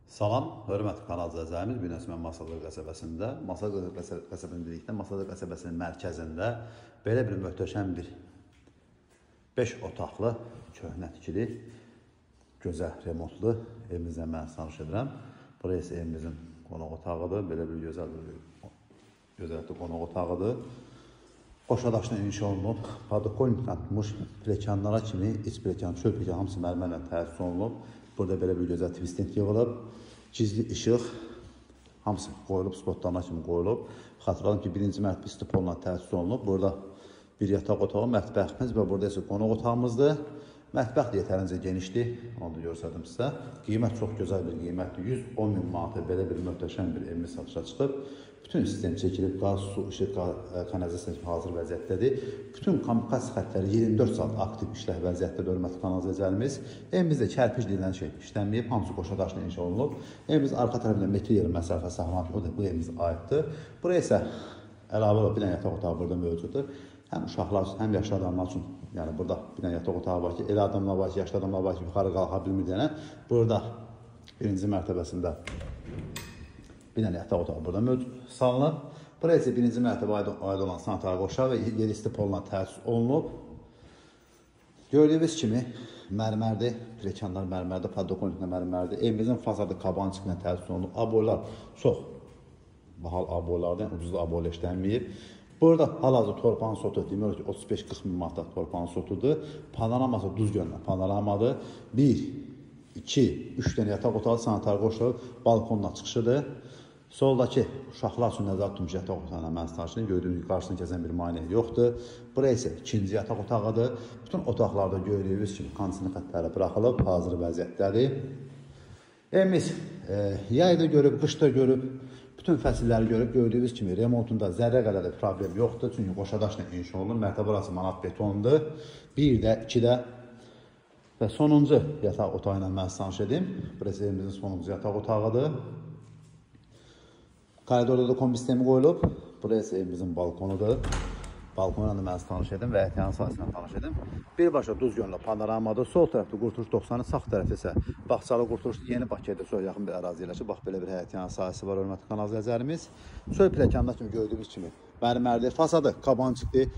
Salam, hörmətli kanal izləyicilərimiz. Bu gün mən Masazır qəsəbəsində, Masazır qəsəbəsində dedikdə, Masazır qəsəbəsinin mərkəzində belə bir möhtəşəm bir 5 otaqlı, köhnə tikili, gözəl remontlu evimizdən mən tanış edirəm. Burası evimizin qonaq otağıdır. Belə bir gözəllikli qonaq otağıdır. Qoşadaşla inşa olunub, padokolnik atmış plekanlara kimi, iç plekan, çöl plekan hamısı mərmərlə təsis olunub. Burada belə bir gözəl twisting yığılıb, gizli işıq, hamısı qoyulub, spotlarına kimi qoyulub. Xatırladım ki, birinci mərtəbə stipolla təsis olunub. Burada bir yataq otağı, mətbəximiz və burada isə qonaq otağımızdır. Mətbəx də yetərincə genişdir, onu da görsədim sizə. Qiymət çox gözəl bir qiymətdir, 110 min manata belə bir möhtəşəm bir evimiz satışa çıxıb. Bütün sistem çəkilib, qaz, su, işıq, kanalizasiya hazır vəziyyətdədir. Bütün kommunikasiya xəttləri 24 saat aktiv işləh vəziyyətdədir, hörmətli kanal izləyicilərimiz. Evimizdə kərpic deyilən şey işlənməyib, hamısı qoşadaşla inşa olunub. Evimiz arxa tərəfində metr yer məsafə saxlanıb, o da bu evimiz aiddir. Buraya isə əlavə olaraq bir dənə yataq otağı burada mövcuddur. Həm uşaqlar üçün, həm yaşlı adamlar üçün, yəni burada bir dənə yataq otağı var ki, elə adamlar var ki, yaşlı adamlar var ki, yuxarı qalxa bilmir deyənə. Burada birinci mərtəbəsində bir dənə yataq otağı burada mövcud salınıb. Buraya isə birinci mərtəbə aid olan sanitar qoşa və 7 stipolla təsis olunub. Gördüyünüz kimi mərmərdir, plekanlar mərmərdir, padokolniklə mərmərdir. Evimizin fasadı kabançıqla təsis olunub. Aboylar çox bahal aboylardır, ucuzlu aboyla işlənməyib. Burada hal-hazır torpağın sotu, demək ki, 35-40 min manata torpağın sotudur. Panoraması duz gölünə panoramadır. 1, 2, 3 dənə yataq otağı, sanitar qoşu, balkonla çıxışıdır. Soldakı uşaqlar üçün nəzarət tutmuş yataq otağına mən starşının gördüyünüz qarşısını kəsən bir maneə yoxdur. Buraya isə ikinci yataq otağıdır. Bütün otaqlarda gördüyünüz kimi kondisioner xəttləri buraxılıb, hazır vəziyyətdədir. Evimiz yayda görüb, qışda görüb, bütün fəsilləri görüb, gördüyünüz kimi remontunda zərrə qədər də problem yoxdur. Çünki qoşadaşla inşa olunur. Mərtəbə arası manat betondur. 1-də, 2-də və sonuncu yataq otağı ilə mən tanış edim. Burası evimizin sonuncu yataq otağıdır. Koridorda da kombi sistemi qoyulub. Burası evimizin balkonudur. Balkonla da mən tanış edim və əhtiyanın sahəsindən tanış edim. Birbaşa duz gölünə panoramadır. Sol tərəfdə Qurtuluş 90-ın, sağ tərəfdə isə Bağçalı Qurtuluş yeni Bakıya çox yaxın bir ərazi yerləşir. Bax, belə bir əhtiyanın sahəsi var, hörmətli kanal izləyicilərimiz. Çöl plakanda kimi gördüyünüz kimi mərmərdir, fasadı kabançıqdır.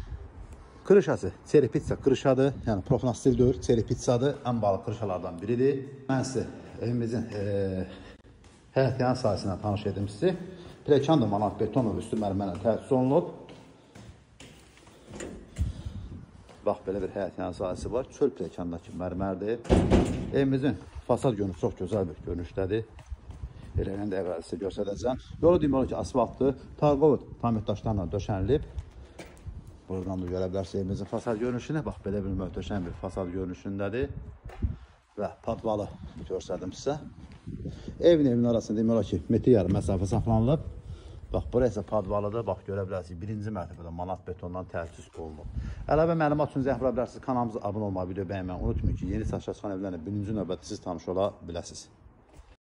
Krışası çerepitsa krışadır, yəni profnastil deyil, çerepitsadır. Ən balı krışalardan biridir. Mən sizə evimizin əhtiyanın sahəsindən tanış edim sizi. Plekan da manat beton üstü mərmərlə təsis olunub. Bax, belə bir həyətyanı sahəsi var. Çöl pləkandakı mərmərdir. Evimizin fasad görünüşü çox gözəl bir görünüşdədir. Eləyən də əvvəl göstərəcəm. Yolu demək ki, asfaltdır. Tarqovut tamir daşlarla döşənilib. Buradan da görə bilərsiniz evimizin fasad görünüşünü. Bax, belə bir möhtəşəm bir fasad görünüşündədir. Və padvalı göstərdim sizə. Evin arasında demək ki, metr yarım məsafə saxlanılıb. Bax, burası padvalıdır. Bax, görə bilərsiniz, birinci mərtəbədə manat betondan təsis olunub. Əlavə məlumat üçün zəhmət bilərsiniz, kanalımıza abunə olmağı, video bəyənməyi unutmayın ki, yeni satışa çıxan evlərlə birinci növbədə siz tanış ola biləsiniz.